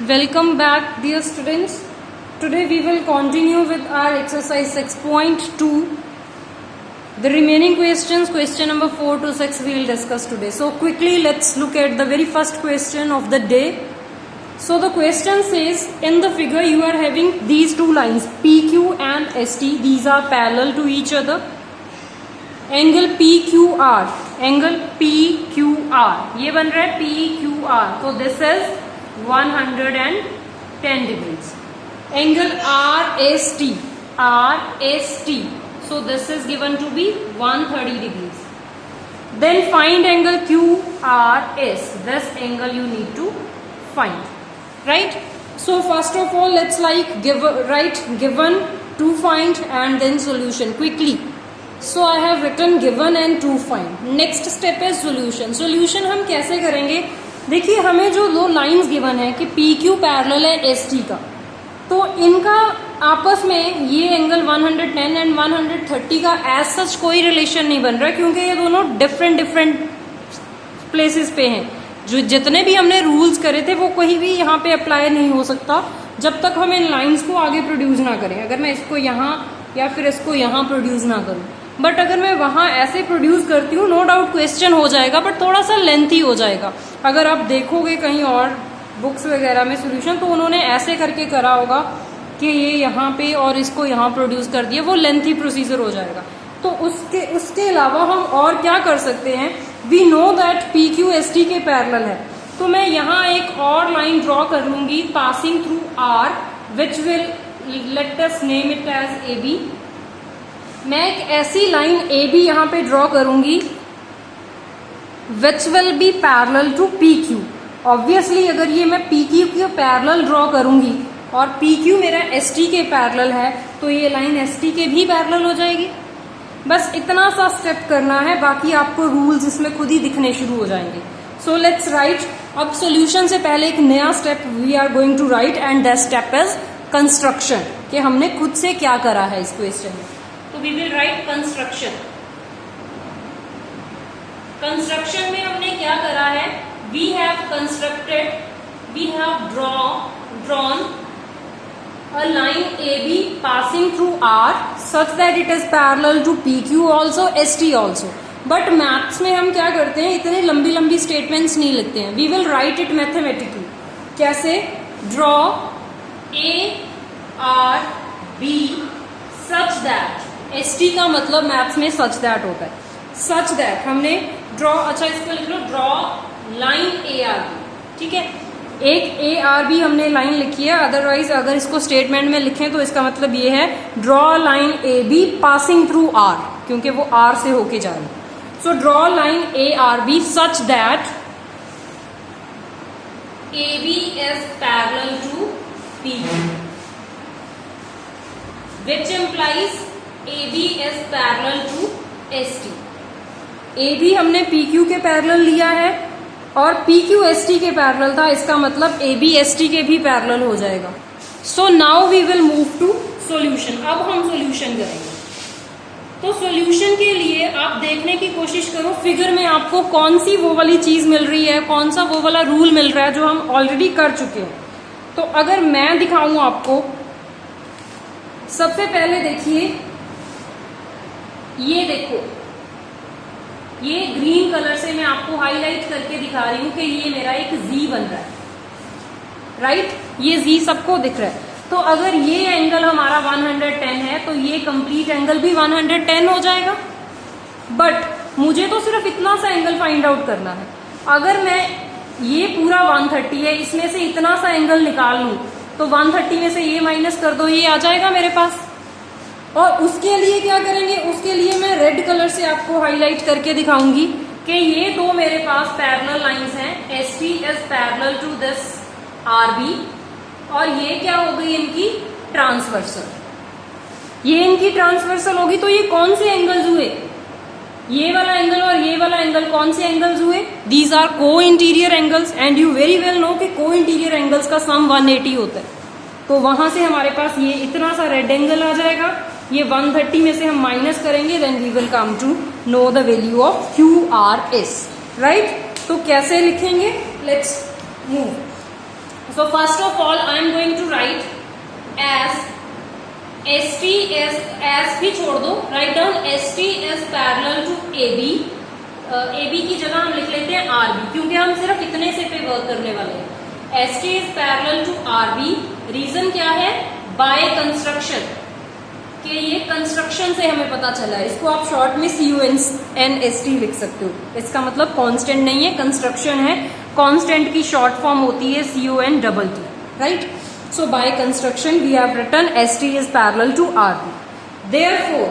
Welcome back, dear students. Today we will continue with our exercise 6.2. The remaining questions, question number 4 to 6, we will discuss today. So quickly let's look at the very first question of the day. So the question says, in the figure you are having these two lines PQ and ST. These are parallel to each other. Angle PQR, angle PQR, ये बन रहा है PQR. So this is 110 degrees. Angle RST, RST. So this is given to be 130 degrees. Then find angle QRS. This angle you need to find, right? So first of all, let's write given, to find, and then solution quickly. So I have written given and to find. Next step is solution. Solution हम कैसे करेंगे? देखिए, हमें जो दो lines given है कि PQ parallel है ST का, तो इनका आपस में ये एंगल 110 एंड 130 का एज सच कोई रिलेशन नहीं बन रहा, क्योंकि ये दोनों डिफरेंट प्लेसेस पे हैं. जो जितने भी हमने रूल्स करे थे वो कहीं भी यहाँ पे अप्लाई नहीं हो सकता जब तक हम इन लाइंस को आगे प्रोड्यूस ना करें. अगर मैं इसको यहाँ या फिर इसको यहाँ प्रोड्यूस ना करूँ, बट अगर मैं वहाँ ऐसे प्रोड्यूस करती हूँ, नो डाउट क्वेश्चन हो जाएगा, बट थोड़ा सा लेंथी हो जाएगा. अगर आप देखोगे कहीं और बुक्स वगैरह में सोल्यूशन, तो उन्होंने ऐसे करके करा होगा कि ये यहाँ पे और इसको यहाँ प्रोड्यूस कर दिया, वो लेंथी प्रोसीजर हो जाएगा. तो उसके अलावा हम और क्या कर सकते हैं? We know that PQ ST के पैरेलल है, तो मैं यहाँ एक और लाइन ड्रॉ कर लूंगी passing through R, which will let us name it as AB. मैं एक ऐसी लाइन AB यहाँ पे ड्रॉ करूंगी which will be parallel to PQ. Obviously अगर ये मैं PQ के पैरेलल ड्रॉ करूंगी और PQ मेरा ST के पैरेलल है, तो ये लाइन ST के भी पैरेलल हो जाएगी. बस इतना सा स्टेप करना है, बाकी आपको रूल्स इसमें खुद ही दिखने शुरू हो जाएंगे. So let's write. अब सॉल्यूशन से पहले एक नया step we are going to write, and that step is construction, कि हमने खुद से क्या करा है इस क्वेश्चन में. तो we will write construction. Construction में हमने क्या करा है? We have constructed, we have drawn a line AB passing through R such that it is parallel to PQ also, ST also. But maths में हम क्या करते हैं, इतने लंबी लंबी स्टेटमेंट्स नहीं लिखते हैं. We will write it mathematically. कैसे? Draw ARB such that, ST का मतलब मैथ्स में सच दैट होता है. सच दैट हमने ड्रॉ, अच्छा इसको लिख लो, ड्रॉ लाइन ARB. ठीक है, एक ARB हमने लाइन लिखी है. अदरवाइज अगर इसको स्टेटमेंट में लिखें तो इसका मतलब ये है draw line AB passing through R, क्योंकि वो R से होके जा रही है. So draw line ARB such that AB is parallel to PQ, which implies AB is parallel to ST. AB हमने PQ के पैरेलल लिया है और PQ ST के पैरेलल था, इसका मतलब AB ST के भी पैरेलल हो जाएगा. So now we will move to solution. अब हम सॉल्यूशन करेंगे. तो सॉल्यूशन के लिए आप देखने की कोशिश करो फिगर में आपको कौन सी वो वाली चीज मिल रही है, कौन सा वो वाला रूल मिल रहा है जो हम ऑलरेडी कर चुके हैं. तो अगर मैं दिखाऊं आपको, सबसे पहले देखिए, ये देखो, ये ग्रीन कलर से मैं आपको हाईलाइट करके दिखा रही हूं कि ये मेरा एक Z बन रहा है, राइट? ये Z सबको दिख रहा है. तो अगर ये एंगल हमारा 110 है, तो ये कंप्लीट एंगल भी 110 हो जाएगा. बट मुझे तो सिर्फ इतना सा एंगल फाइंड आउट करना है. अगर मैं ये पूरा 130 है, इसमें से इतना सा एंगल निकाल लूं, तो 130 में से ये माइनस कर दो, ये आ जाएगा मेरे पास. और उसके लिए क्या करेंगे? उसके लिए मैं रेड कलर से आपको हाईलाइट करके दिखाऊंगी कि ये दो मेरे पास पैरेलल लाइंस हैं. ST is parallel to this RB, और ये क्या हो गई? इनकी ट्रांसवर्सल. ये इनकी ट्रांसवर्सल होगी, तो ये कौन से एंगल्स हुए? ये वाला एंगल और ये वाला एंगल कौन से एंगल्स हुए? These are co interior angles, and you very well know कि को इंटीरियर एंगल्स का सम 180 होता है. तो वहां से हमारे पास ये इतना सा रेड एंगल आ जाएगा. ये 130 में से हम माइनस करेंगे, then we will come to know the value of QRS, right? तो कैसे लिखेंगे? Let's move. So first of all, I am going to write as ST as भी छोड़ दो, write down ST is parallel to AB. AB की जगह हम लिख लेते हैं RB, क्योंकि हम सिर्फ इतने से पे वर्क करने वाले हैं. ST is parallel to RB. Reason क्या है? बाय कंस्ट्रक्शन, कि ये कंस्ट्रक्शन से हमें पता चला है. इसको आप शॉर्ट में CUNST लिख सकते हो. इसका मतलब कांस्टेंट नहीं है, कंस्ट्रक्शन है. कांस्टेंट की शॉर्ट फॉर्म होती है CONTT, right? So by construction we have written ST is parallel to RB. Therefore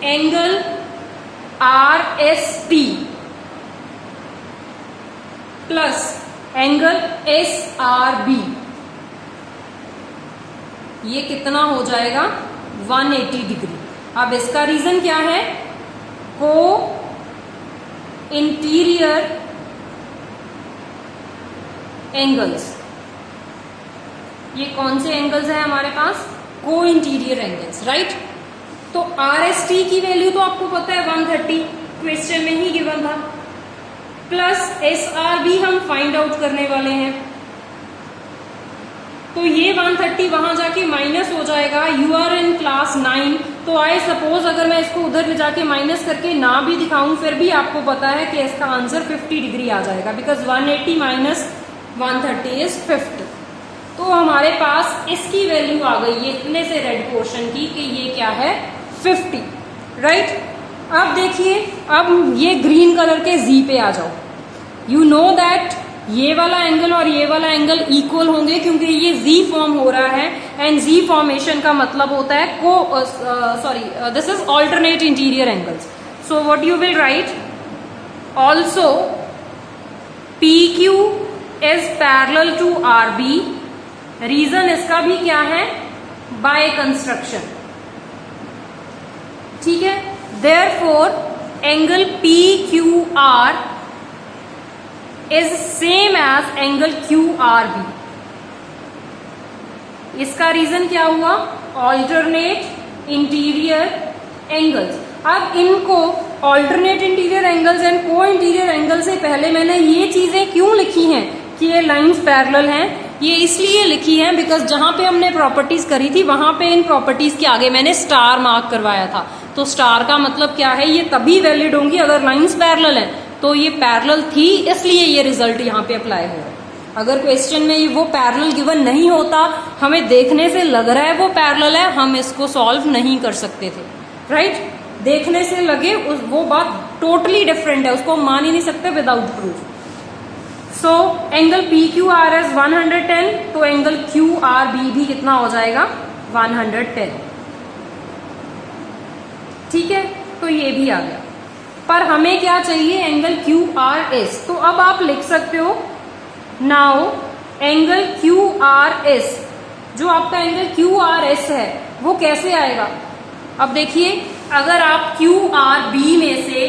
angle RST plus angle SRB, ये कितना हो जाएगा? 180 डिग्री. अब इसका रीजन क्या है? को इंटीरियर एंगल्स. ये कौन से एंगल्स हैं हमारे पास? को इंटीरियर एंगल्स, राइट? तो RST की वैल्यू तो आपको पता है 130, क्वेश्चन में ही गिवन था. प्लस SRB हम फाइंड आउट करने वाले हैं. तो ये 130 वहां जाके माइनस हो जाएगा. यू आर इन क्लास 9, तो आई सपोज अगर मैं इसको उधर ले जाके माइनस करके ना भी दिखाऊं, फिर भी आपको पता है कि इसका आंसर 50 डिग्री आ जाएगा, बिकॉज 180 माइनस 130 इज 50. तो हमारे पास इसकी वैल्यू आ गई है इतने से रेड पोर्शन की, कि ये क्या है? 50, राइट? अब देखिए, अब ये ग्रीन कलर के Z पे आ जाओ. यू नो दैट ये वाला एंगल और ये वाला एंगल इक्वल होंगे, क्योंकि ये Z फॉर्म हो रहा है. एंड Z फॉर्मेशन का मतलब होता है this is alternate interior angles. So what you will write? Also PQ is parallel to RB. Reason इसका भी क्या है? बाय कंस्ट्रक्शन, ठीक है? Therefore angle PQR is same as angle QRB. इसका रीजन क्या हुआ? Alternate interior angles. अब इनको alternate interior angles and co interior angle से पहले मैंने ये चीजें क्यों लिखी हैं कि ये लाइंस पैरेलल हैं? ये इसलिए लिखी हैं बिकॉज जहां पे हमने प्रॉपर्टीज करी थी वहां पे इन प्रॉपर्टीज के आगे मैंने स्टार मार्क करवाया था. तो स्टार का मतलब क्या है? ये तभी वैलिड होंगी अगर लाइंस पैरेलल हैं. तो ये पैरेलल थी, इसलिए ये रिजल्ट यहाँ पे अप्लाई हो रहा है. अगर क्वेश्चन में वो पैरेलल गिवन नहीं होता, हमें देखने से लग रहा है वो पैरेलल है, हम इसको सॉल्व नहीं कर सकते थे, राइट? देखने से लगे वो बात टोटली डिफरेंट है, उसको हम मान ही नहीं सकते without proof. So angle PQR is 110, तो एंगल QRB भी कितना हो जाएगा? 110. ठीक है, तो ये भी आ गया. पर हमें क्या चाहिए? Angle QRS. तो अब आप लिख सकते हो नाउ एंगल QRS, जो आपका एंगल QRS है वो कैसे आएगा? अब देखिए, अगर आप QRB में से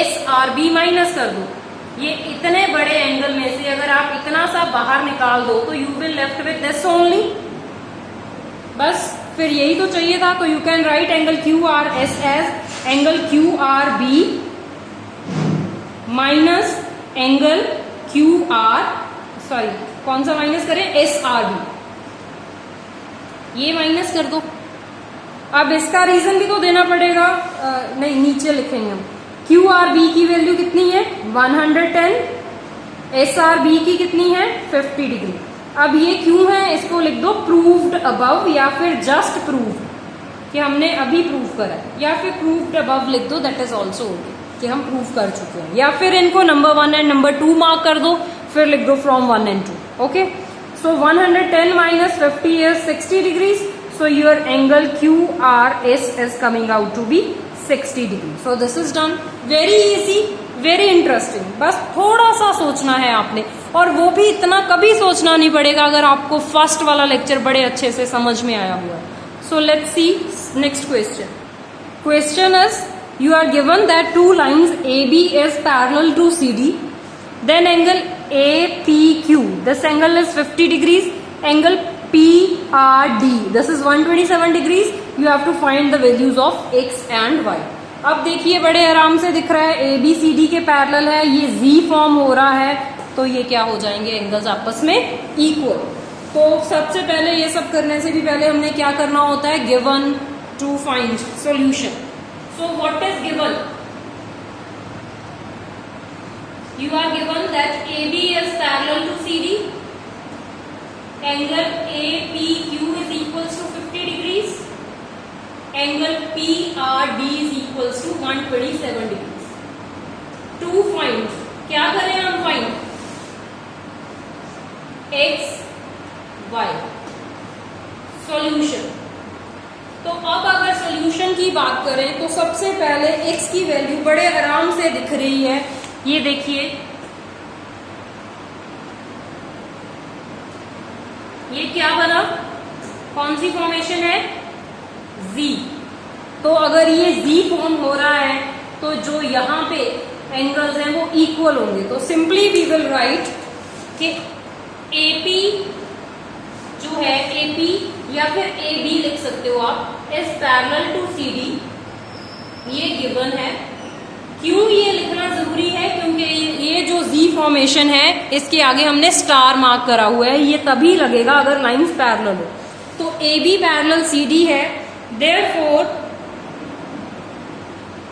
SRB माइनस कर दो, ये इतने बड़े एंगल में से अगर आप इतना सा बाहर निकाल दो, तो you will left with this only. बस फिर यही तो चाहिए था. तो यू कैन write angle QRS as angle QRB minus angle कौन सा माइनस करें? SRB. ये माइनस कर दो. अब इसका रीजन भी तो देना पड़ेगा. नहीं, नीचे लिखेंगे हम. QRB की वैल्यू कितनी है? 110. SRB की कितनी है? 50 डिग्री. अब ये क्यों है? इसको लिख दो प्रूव्ड अबव, या फिर जस्ट प्रूव्ड, कि हमने अभी प्रूव करा है, या फिर प्रूव्ड अबव लिख दो, दैट इज ऑल्सो ओके, कि हम प्रूव कर चुके हैं. या फिर इनको नंबर 1 एंड नंबर 2 मार्क कर दो, फिर लिख दो from 1 and 2. Okay, so 110 minus 50 is 60 degrees. So your angle QRS is coming out to be 60 degree. So this is done. Very easy, very interesting. बस थोड़ा सा सोचना है आपने, और वो भी इतना कभी सोचना नहीं पड़ेगा अगर आपको फर्स्ट वाला लेक्चर बड़े अच्छे से समझ में आया हुआ है. So let's see next question. Question is, you are given that two lines AB is parallel to CD. Then angle APQ. This angle is 50 degrees. Angle PRD, this is 127 degrees. You have to find the values of X and Y. अब देखिए, बड़े आराम से दिख रहा है ABCD के parallel है, ये Z फॉर्म हो रहा है, तो ये क्या हो जाएंगे एंगल्स आपस में इक्वल। तो सबसे पहले ये सब करने से भी पहले हमने क्या करना होता है, given to find solution. So what is given, you are given that AB is parallel to CD, angle APQ is equals to 50 degrees, angle PRD is equals to 127 degrees. To find, क्या करें हम find x y solution। तो अब अगर solution की बात करें तो सबसे पहले x की वैल्यू बड़े आराम से दिख रही है, ये देखिए ये क्या बना, कौन सी फॉर्मेशन है, Z। तो अगर ये Z फॉर्म हो रहा है तो जो यहाँ पे एंगल्स हैं वो इक्वल होंगे। तो सिंपली वी विल राइट कि AP जो है AP या फिर AB लिख सकते हो आप, इज पैरेलल टू CD, ये गिवन है। क्यों ये लिखना जरूरी है, क्योंकि ये जो Z फॉर्मेशन है इसके आगे हमने स्टार मार्क करा हुआ है, ये तभी लगेगा अगर लाइंस पैरेलल हो। तो AB पैरेलल CD है, देयरफॉर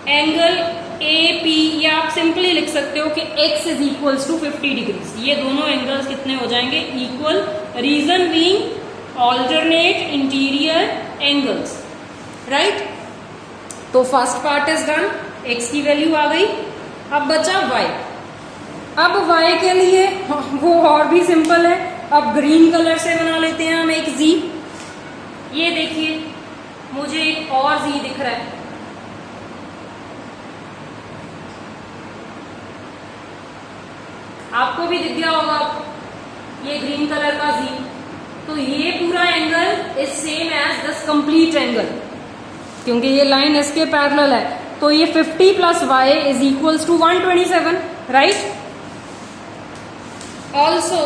एंगल AP, या आप सिंपली लिख सकते हो कि x is equals to 50 degrees. ये दोनों एंगल्स कितने हो जाएंगे, equal, reason being alternate interior angles, right. तो first part is done, x की वैल्यू आ गई। अब बचा y। अब y के लिए वो और भी सिंपल है, अब ग्रीन कलर से बना लेते हैं हम एक z। ये देखिए मुझे एक और z दिख रहा है, आपको भी दिख गया होगा ये ग्रीन कलर का z। तो ये पूरा angle is same as this complete angle, क्योंकि ये लाइन इसके पैरेलल है। तो ये 50 plus y is equals to 127, right. Also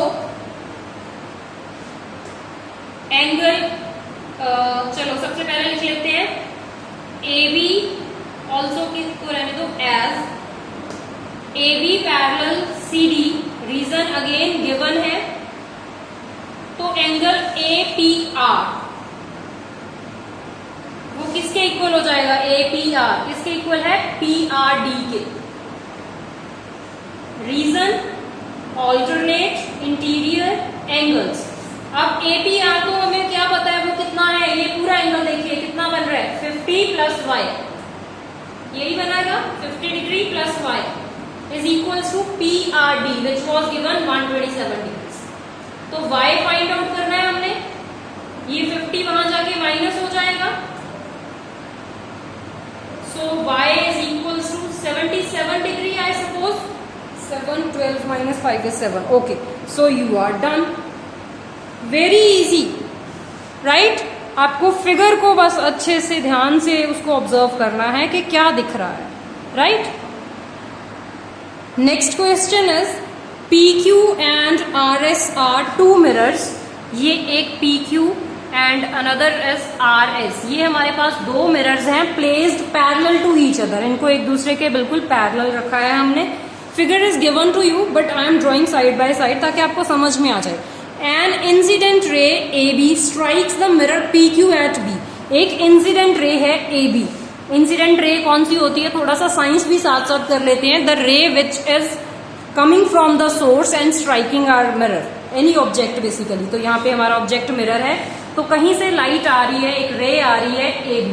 angle, चलो सबसे पहले लिख लेते हैं AB, ऑल्सो किसको रहने दो as AB parallel CD, reason again given है। तो एंगल APR वो किसके इक्वल हो जाएगा, APR किसके इक्वल है, PRD के। Reason alternate interior angles. अब APR को हमें क्या पता है वो कितना है, ये पूरा एंगल देखिए कितना बन रहा है, 50 प्लस y, यही बनाएगा 50 degree plus y is equals to PRD which was given 127 degrees. तो y फाइंड आउट करना है हमने, ये 50 वहां जाके माइनस हो जाएगा। So y is equals to 77 degree, I suppose. 7, 12 minus 5 is 7. Okay. So you are done. Very easy, right? आपको फिगर को बस अच्छे से ध्यान से उसको ऑब्जर्व करना है कि क्या दिख रहा है, right? Next question is PQ and RS are two mirrors. ये एक PQ and another is RS। ये हमारे पास दो मिरर्स हैं placed parallel to each other, इनको एक दूसरे के बिल्कुल पैरेलल रखा है हमने। Figure is given to you but I am drawing side by side ताकि आपको समझ में आ जाए। An incident ray AB strikes the mirror PQ at B। एक इंसिडेंट रे है AB। इंसिडेंट रे कौन सी होती है, थोड़ा सा साइंस भी साथ साथ कर लेते हैं। The ray which is coming from the source and striking our mirror, any object basically. तो यहाँ पे हमारा ऑब्जेक्ट मिरर है, तो कहीं से लाइट आ रही है, एक रे आ रही है AB,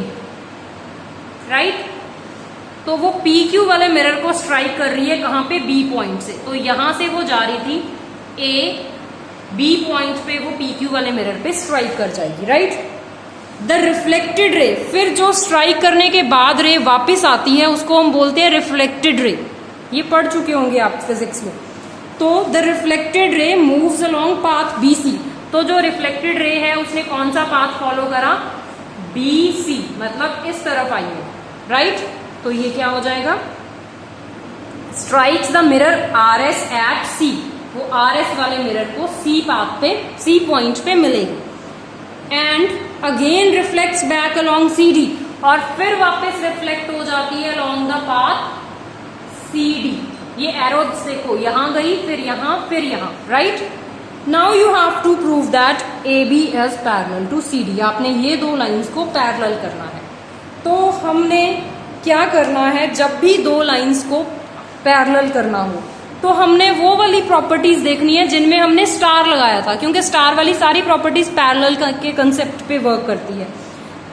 राइट। तो वो PQ वाले मिरर को स्ट्राइक कर रही है कहाँ पे, B पॉइंट से। तो यहां से वो जा रही थी B पॉइंट पे, वो PQ वाले मिरर पे स्ट्राइक कर जाएगी, राइट। द रिफ्लेक्टेड रे, फिर जो स्ट्राइक करने के बाद रे वापस आती है उसको हम बोलते हैं रिफ्लेक्टेड रे। ये पढ़ चुके होंगे आप फिजिक्स में। तो the reflected ray moves along path BC। तो जो रिफ्लेक्टेड रे है उसने कौन सा पाथ फॉलो करा, BC, मतलब इस तरफ आई है, राइट। तो ये क्या हो जाएगा, strikes the mirror RS at C। वो RS वाले मिरर को C पाथ पे, C पॉइंट पे मिलेगी। And again reflects back along CD, और फिर वापस रिफ्लेक्ट हो जाती है अलोंग द पाथ CD। ये एरो देखो, यहां गई, फिर यहां, फिर यहां, right. Now you have to prove that AB is parallel to CD। आपने ये दो लाइंस को पैरेलल करना है। तो हमने क्या करना है, जब भी दो लाइंस को पैरेलल करना हो तो हमने वो वाली प्रॉपर्टीज देखनी है जिनमें हमने स्टार लगाया था, क्योंकि स्टार वाली सारी प्रॉपर्टीज पैरेलल के कंसेप्ट पे वर्क करती है।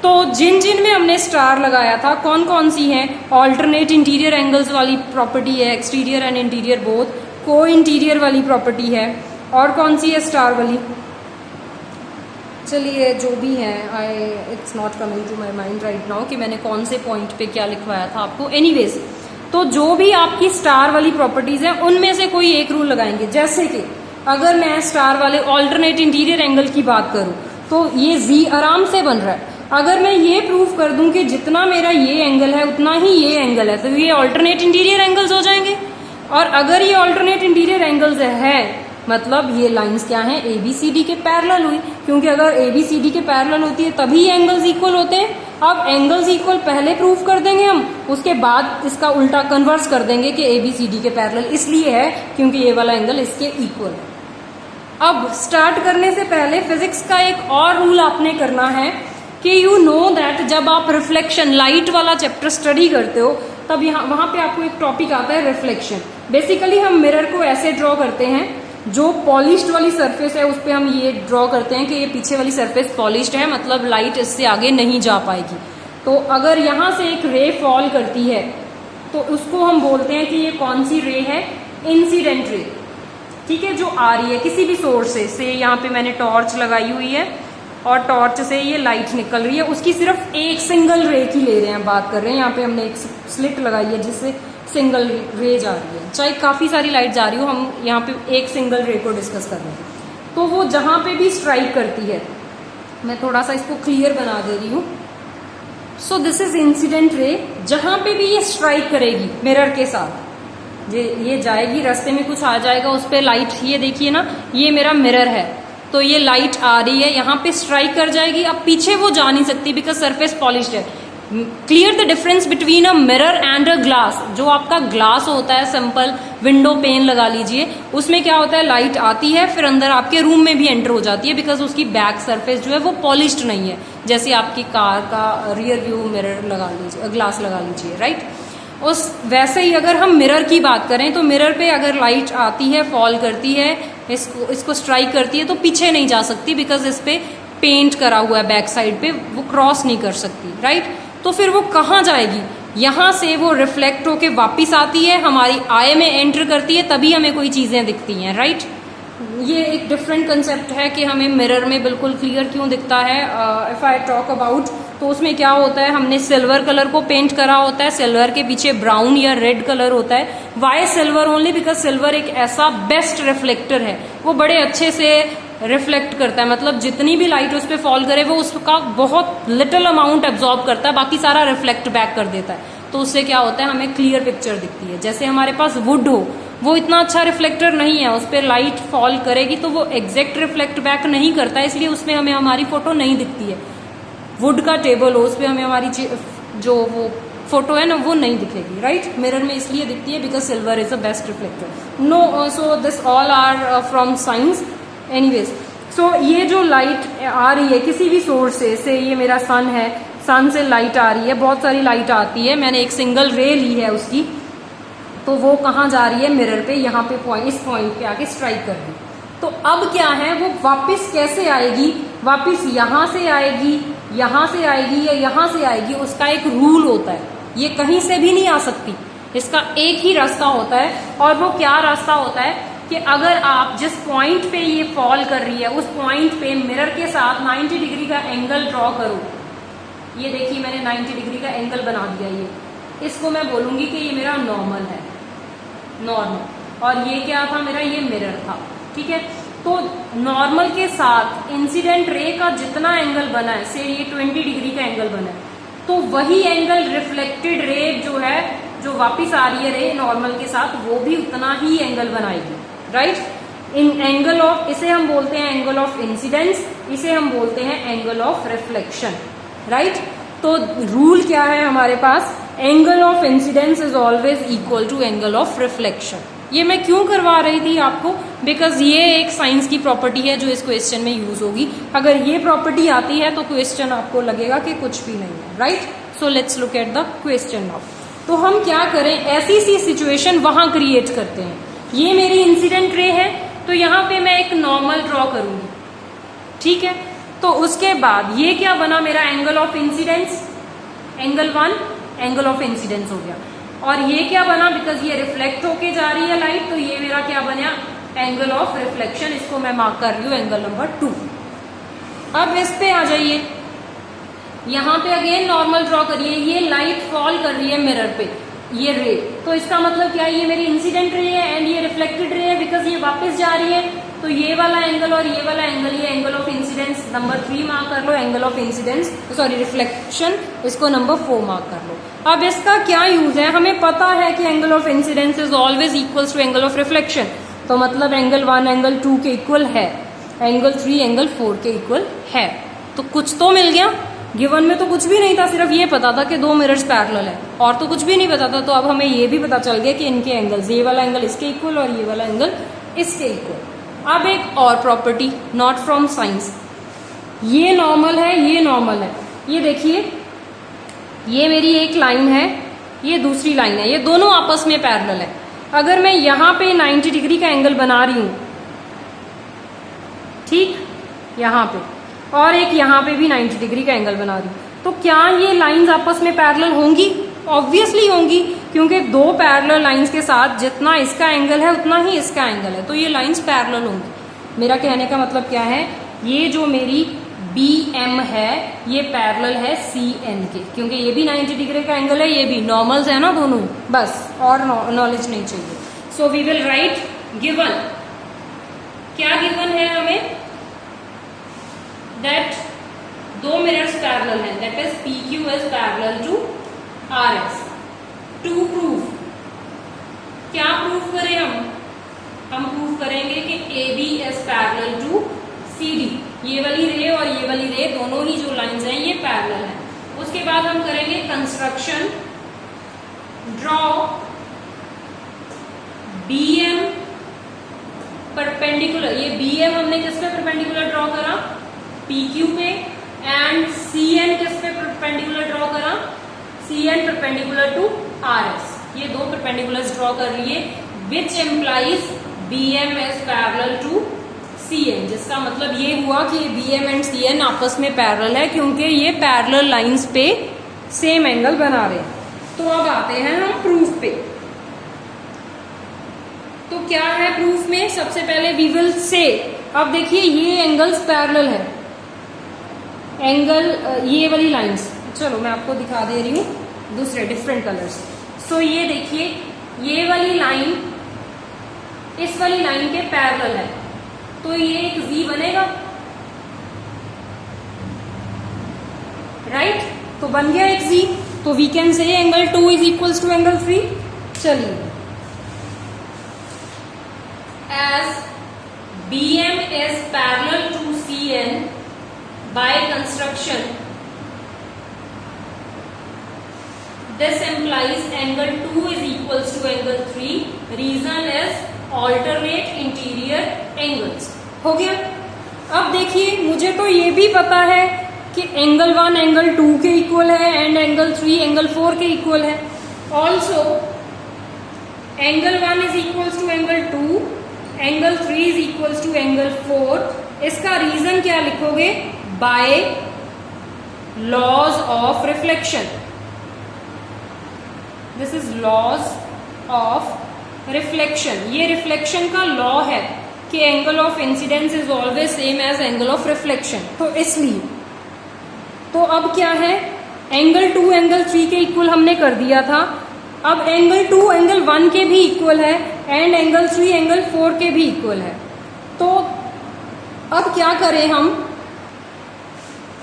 तो जिन जिन में हमने स्टार लगाया था, कौन कौन सी है, ऑल्टरनेट इंटीरियर एंगल्स वाली प्रॉपर्टी है, एक्सटीरियर एंड इंटीरियर बोथ, को इंटीरियर वाली प्रॉपर्टी है, और कौन सी है स्टार वाली, चलिए जो भी है, it's not coming to my mind right now कि मैंने कौन से पॉइंट पे क्या लिखवाया था आपको। एनीवेज, तो जो भी आपकी स्टार वाली प्रॉपर्टीज हैं उनमें से कोई एक रूल लगाएंगे। जैसे कि अगर मैं स्टार वाले ऑल्टरनेट इंटीरियर एंगल की बात करूं तो ये Z आराम से बन रहा है। अगर मैं ये प्रूव कर दूं कि जितना मेरा ये एंगल है उतना ही ये एंगल है, तो ये ऑल्टरनेट इंटीरियर एंगल्स हो जाएंगे। और अगर ये ऑल्टरनेट इंटीरियर एंगल्स है, मतलब ये लाइंस क्या हैं, ABCD के पैरेलल हुई, क्योंकि अगर ABCD के पैरेलल होती है तभी एंगल्स इक्वल होते हैं। अब एंगल्स इक्वल पहले प्रूफ कर देंगे हम, उसके बाद इसका उल्टा कन्वर्स कर देंगे कि ABCD के पैरेलल इसलिए है क्योंकि ये वाला एंगल इसके इक्वल है। अब स्टार्ट करने से पहले फिजिक्स का एक और रूल आपने करना है कि यू नो दैट जब आप रिफ्लेक्शन लाइट वाला चैप्टर स्टडी करते हो तब वहां पे आपको एक टॉपिक आता है रिफ्लेक्शन। बेसिकली हम मिरर को ऐसे ड्रॉ करते हैं, जो पॉलिश्ड वाली सरफेस है उस पर हम ये ड्रॉ करते हैं कि ये पीछे वाली सरफेस पॉलिश्ड है, मतलब लाइट इससे आगे नहीं जा पाएगी। तो अगर यहां से एक रे फॉल करती है तो उसको हम बोलते हैं कि ये कौन सी रे है, इंसिडेंट रे, ठीक है, जो आ रही है किसी भी सोर्स से यहाँ पे मैंने टॉर्च लगाई हुई है और टॉर्च से ये लाइट निकल रही है, उसकी सिर्फ एक सिंगल रे की ले रहे हैं, बात कर रहे हैं। यहाँ पे हमने एक स्लिट लगाई है जिससे सिंगल रे जा रही है, चाहे काफी सारी लाइट जा रही हो, हम यहाँ पे एक सिंगल रे को डिस्कस कर रहे हैं। तो वो जहां पे भी स्ट्राइक करती है, मैं थोड़ा सा इसको क्लियर बना दे रही हूँ। So this is incident ray, जहां पे भी ये स्ट्राइक करेगी मिरर के साथ, ये जाएगी, रास्ते में कुछ आ जाएगा, उस पर लाइट, ये देखिए ना, ये मेरा मिरर है, तो ये लाइट आ रही है, यहाँ पे स्ट्राइक कर जाएगी। अब पीछे वो जा नहीं सकती बिकॉज सरफेस पॉलिश्ड है। Clear the difference between a mirror and a glass. जो आपका ग्लास होता है, सिंपल विंडो पेन लगा लीजिए, उसमें क्या होता है, लाइट आती है फिर अंदर आपके रूम में भी एंटर हो जाती है बिकॉज उसकी बैक सरफेस जो है वो पॉलिश्ड नहीं है। जैसे आपकी कार का रियर व्यू मिरर लगा लीजिए, ग्लास लगा लीजिए, राइट। उस वैसे ही अगर हम मिरर की बात करें तो मिरर पे अगर लाइट आती है, फॉल करती है, इसको स्ट्राइक करती है, तो पीछे नहीं जा सकती बिकॉज इस पे पेंट करा हुआ है बैक साइड पे, वो क्रॉस नहीं कर सकती, राइट। तो फिर वो कहाँ जाएगी, यहां से वो रिफ्लेक्ट होके वापिस आती है, हमारी आई में एंटर करती है, तभी हमें कोई चीजें दिखती हैं, राइट। ये एक डिफरेंट कंसेप्ट है कि हमें मिरर में बिल्कुल क्लियर क्यों दिखता है। इफ आई टॉक अबाउट, तो उसमें क्या होता है, हमने सिल्वर कलर को पेंट करा होता है, सिल्वर के पीछे ब्राउन या रेड कलर होता है। Why silver only because silver एक ऐसा बेस्ट रिफ्लेक्टर है, वो बड़े अच्छे से रिफ्लेक्ट करता है, मतलब जितनी भी लाइट उस पर फॉल करे वो उसका बहुत लिटिल अमाउंट एब्जॉर्ब करता है, बाकी सारा रिफ्लेक्ट बैक कर देता है। तो उससे क्या होता है, हमें क्लियर पिक्चर दिखती है। जैसे हमारे पास वुड हो, वो इतना अच्छा रिफ्लेक्टर नहीं है, उस पर लाइट फॉल करेगी तो वो एग्जैक्ट रिफ्लेक्ट बैक नहीं करता, इसलिए उसमें हमें हमारी फोटो नहीं दिखती है। वुड का टेबल हो, उस पर हमें हमारी जो वो फोटो है ना वो नहीं दिखेगी, राइट। मिरर में इसलिए दिखती है because silver is a best reflector. No, so this all are from science. Anyways, so ये जो लाइट आ रही है किसी भी सोर्स से ये मेरा सन है, सन से लाइट आ रही है, बहुत सारी लाइट आती है, मैंने एक सिंगल रे ली है उसकी, तो वो कहाँ जा रही है, मिरर पे, यहाँ पे पॉइंट, इस पॉइंट पे आके स्ट्राइक कर रही है। तो अब क्या है, वो वापस कैसे आएगी, वापस यहाँ से आएगी, यहाँ से आएगी या यहाँ से आएगी, उसका एक रूल होता है, ये कहीं से भी नहीं आ सकती, इसका एक ही रास्ता होता है। और वो क्या रास्ता होता है कि अगर आप जिस पॉइंट पे ये फॉल कर रही है उस पॉइंट पे मिरर के साथ 90 डिग्री का एंगल ड्रॉ करो। ये देखिए मैंने 90 डिग्री का एंगल बना दिया, ये इसको मैं बोलूंगी कि ये मेरा नॉर्मल है, नॉर्मल। और ये क्या था मेरा, ये मिरर था, ठीक है। तो नॉर्मल के साथ इंसिडेंट रे का जितना एंगल बना है, से ये 20 डिग्री का एंगल बना है, तो वही एंगल रिफ्लेक्टेड रे जो है, जो वापिस आ रही है रे नॉर्मल के साथ, वो भी उतना ही एंगल बनाएगी, राइट। इन एंगल ऑफ, इसे हम बोलते हैं एंगल ऑफ इंसिडेंस, इसे हम बोलते हैं एंगल ऑफ रिफ्लेक्शन, राइट। तो रूल क्या है हमारे पास angle of incidence is always equal to angle of reflection. ये मैं क्यों करवा रही थी आपको, बिकॉज ये एक साइंस की प्रॉपर्टी है जो इस क्वेश्चन में यूज होगी। अगर ये प्रॉपर्टी आती है तो क्वेश्चन आपको लगेगा कि कुछ भी नहीं है, right. So let's look at the question now. तो हम क्या करें, ऐसी सी सिचुएशन वहां क्रिएट करते हैं। ये मेरी इंसिडेंट रे है, तो यहाँ पे मैं एक नॉर्मल ड्रॉ करूंगी, ठीक है। तो उसके बाद ये क्या बना मेरा angle of incidence, angle 1 angle of incidence हो गया। और ये क्या बना, बिकॉज ये रिफ्लेक्ट होके जा रही है लाइट, तो ये मेरा क्या बना, एंगल ऑफ रिफ्लेक्शन। इसको मैं मार्क कर रही हूँ एंगल नंबर 2। अब इस पे आ जाइए, यहाँ पे अगेन नॉर्मल ड्रॉ करिए। ये लाइट फॉल कर रही है मिरर पे, ये रे, तो इसका मतलब क्या है, ये मेरी इंसिडेंट रे है एंड ये रिफ्लेक्टेड रे है, बिकॉज ये वापस जा रही है। तो ये वाला एंगल और ये वाला एंगल, ये angle of incidence number 3 mark कर लो, angle of incidence sorry reflection, इसको नंबर 4 मार्क कर लो। अब इसका क्या यूज है, हमें पता है कि angle of incidence is always equals to angle of reflection. तो मतलब एंगल 1 एंगल 2 के इक्वल है, एंगल 3 एंगल 4 के इक्वल है। तो कुछ तो मिल गया। गिवन में तो कुछ भी नहीं था, सिर्फ ये पता था कि 2 मिरर्स पैरेलल है, और तो कुछ भी नहीं पता था। तो अब हमें ये भी पता चल गया कि इनके एंगल्स, ये वाला एंगल इसके इक्वल और ये वाला एंगल इसके इक्वल। अब एक और प्रॉपर्टी, नॉट फ्रॉम साइंस, ये नॉर्मल है, ये नॉर्मल है। ये देखिए, ये मेरी एक लाइन है, ये दूसरी लाइन है, ये दोनों आपस में पैरेलल है। अगर मैं यहाँ पे 90 डिग्री का एंगल बना रही हूं, ठीक, यहाँ पे, और एक यहाँ पे भी 90 डिग्री का एंगल बना रही हूँ, तो क्या ये लाइंस आपस में पैरेलल होंगी? ऑब्वियसली होंगी, क्योंकि 2 पैरेलल लाइंस के साथ जितना इसका एंगल है उतना ही इसका एंगल है, तो ये लाइंस पैरेलल होंगी। मेरा कहने का मतलब क्या है, ये जो मेरी BM है ये पैरेलल है CN के, क्योंकि ये भी 90 डिग्री का एंगल है, ये भी नॉर्मल्स है ना दोनों, बस और नॉलेज नहीं चाहिए। So we will write given, क्या गिवन है हमें, that 2 mirrors parallel हैं, that is PQ is parallel to RS. To prove, क्या प्रूफ करें हम प्रूफ करेंगे कि AB is parallel to CD। ये वाली रे और ये वाली रे दोनों ही जो लाइंस हैं ये पैरेलल हैं। उसके बाद हम करेंगे कंस्ट्रक्शन, ड्रॉ BM परपेंडिकुलर, ये BM हमने किस पे परपेंडिकुलर ड्रॉ करा, PQ पे, एंड CN किस पे परपेंडिकुलर ड्रॉ करा, CN परपेंडिकुलर टू RS। ये 2 परपेंडिकुलर्स ड्रॉ कर रही है, which implies BM is parallel to CN, जिसका मतलब ये हुआ कि BM एंड CN आपस में पैरेलल है, क्योंकि ये पैरेलल लाइंस पे सेम एंगल बना रहे हैं। तो अब आते हैं हम प्रूफ पे। तो क्या है प्रूफ में, सबसे पहले वी विल से, अब देखिए ये एंगल्स पैरेलल है, एंगल ये वाली लाइंस, चलो मैं आपको दिखा दे रही हूँ दूसरे डिफरेंट कलर्स। सो ये देखिए, ये वाली लाइन इस वाली लाइन के पैरेलल है, तो ये एक Z बनेगा, राइट। तो बन गया एक Z, तो we can say angle 2 is equals to angle 3। चलिए, as BM is parallel to CN by construction, this implies angle 2 is equals to angle 3. Reason is alternate interior angles. हो गया। अब देखिए, मुझे तो ये भी पता है कि एंगल 1 एंगल 2 के इक्वल है एंड एंगल 3 एंगल 4 के इक्वल है। Also angle 1 is equals to angle 2, angle 3 is equals to angle 4। इसका रीजन क्या लिखोगे, by laws of reflection. This is laws of reflection, ये रिफ्लेक्शन का लॉ है कि angle of incidence is always same as angle of reflection, तो इसलिए। तो अब क्या है, एंगल 2 एंगल 3 के इक्वल हमने कर दिया था, अब एंगल 2 एंगल 1 के भी इक्वल है एंड एंगल 3 एंगल 4 के भी इक्वल है। तो अब क्या करें हम,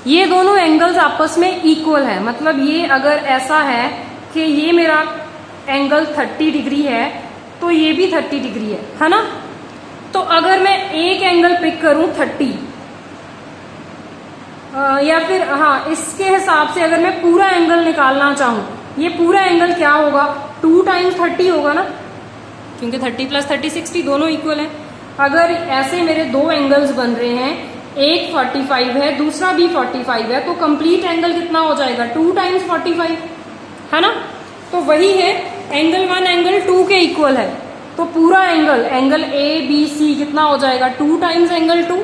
ये दोनों एंगल्स आपस में इक्वल है, मतलब ये अगर ऐसा है कि ये मेरा एंगल 30 डिग्री है तो ये भी 30 डिग्री है ना। तो अगर मैं एक एंगल पिक करूं 30, या फिर हाँ इसके हिसाब से अगर मैं पूरा एंगल निकालना चाहूं ये पूरा एंगल क्या होगा, 2 टाइम्स 30 होगा ना, क्योंकि 30 प्लस 30 60 दोनों इक्वल है। अगर ऐसे मेरे दो एंगल्स बन रहे हैं, एक 45 है दूसरा भी 45 है, तो कंप्लीट एंगल कितना हो जाएगा, 2 टाइम्स 45, है ना। तो वही है, एंगल 1 एंगल 2 के इक्वल है, तो पूरा एंगल ए बी सी कितना हो जाएगा, 2 टाइम्स एंगल 2,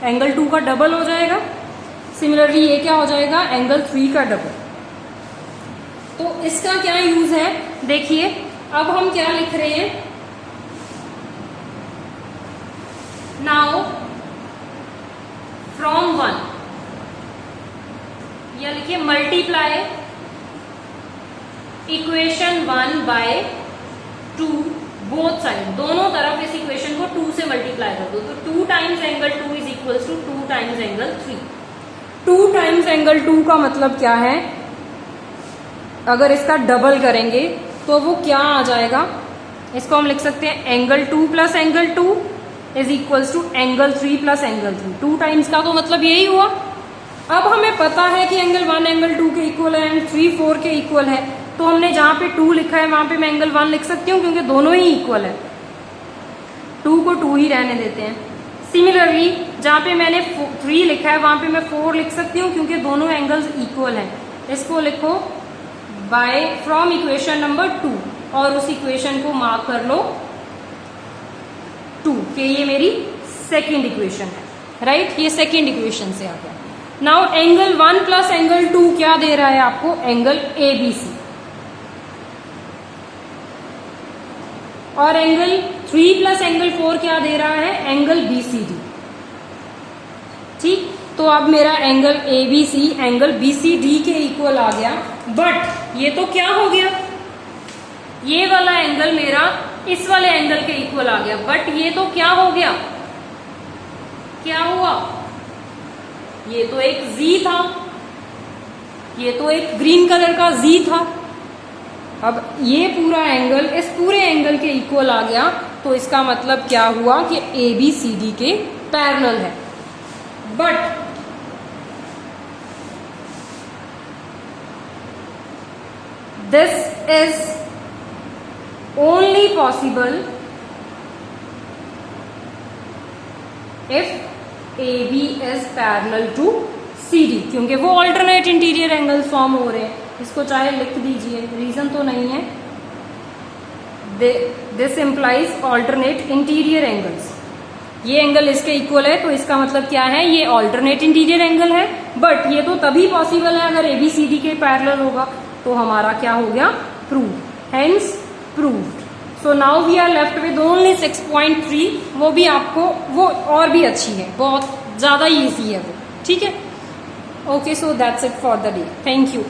एंगल 2 का डबल हो जाएगा। सिमिलरली ये क्या हो जाएगा, एंगल 3 का डबल। तो इसका क्या यूज है, देखिए अब हम क्या लिख रहे हैं, नाउ फ्रॉम 1, या लिखिए multiply equation 1 by 2 both side, दोनों तरफ इस इक्वेशन को 2 से मल्टीप्लाई कर दो, तो 2 times angle 2 is equals to 2 times angle 3। 2 times angle 2 का मतलब क्या है, अगर इसका डबल करेंगे तो वो क्या आ जाएगा, इसको हम लिख सकते हैं angle 2 plus angle 2 is equals to angle 3 plus angle 3। 2 times का तो मतलब यही हुआ। अब हमें पता है कि एंगल 1 एंगल 2 के इक्वल है एंड 3 4 के इक्वल है, तो हमने जहां पे 2 लिखा है वहां पे मैं एंगल 1 लिख सकती हूँ, क्योंकि दोनों ही इक्वल है, 2 को 2 ही रहने देते हैं। सिमिलरली जहां पे मैंने 3 लिखा है वहां पे मैं 4 लिख सकती हूँ, क्योंकि दोनों एंगल्स इक्वल हैं। इसको लिखो बाय फ्रॉम इक्वेशन नंबर 2, और उस इक्वेशन को मार्क कर लो 2 कि ये मेरी सेकेंड इक्वेशन है, राइट, ये सेकेंड इक्वेशन से आ गया। नाउ एंगल 1 प्लस एंगल 2 क्या दे रहा है आपको, एंगल ए बी सी, और एंगल 3 प्लस एंगल 4 क्या दे रहा है, एंगल बी सी डी। ठीक, तो अब मेरा angle A B C angle B C D के इक्वल आ गया, बट ये तो क्या हो गया, ये वाला एंगल मेरा इस वाले एंगल के इक्वल आ गया, बट ये तो क्या हो गया, क्या हुआ, ये तो एक जी था, ये तो एक ग्रीन कलर का जी था। अब ये पूरा एंगल इस पूरे एंगल के इक्वल आ गया, तो इसका मतलब क्या हुआ कि ए बी सी डी के पैरेलल है। But this is only possible if AB is parallel to CD, क्योंकि वो ऑल्टरनेट इंटीरियर एंगल्स फॉर्म हो रहे हैं। इसको चाहे लिख दीजिए, रीजन तो नहीं है, this implies alternate interior angles. ये एंगल इसके इक्वल है, तो इसका मतलब क्या है, ये ऑल्टरनेट इंटीरियर एंगल है, बट ये तो तभी पॉसिबल है अगर ABCD के पैरेलल होगा। तो हमारा क्या हो गया, prove, hence proved. So now we are left with only 6.3, वो भी आपको, वो और भी अच्छी है, बहुत ज़्यादा इजी है वो, ठीक है। Okay, so that's it for the day, thank you.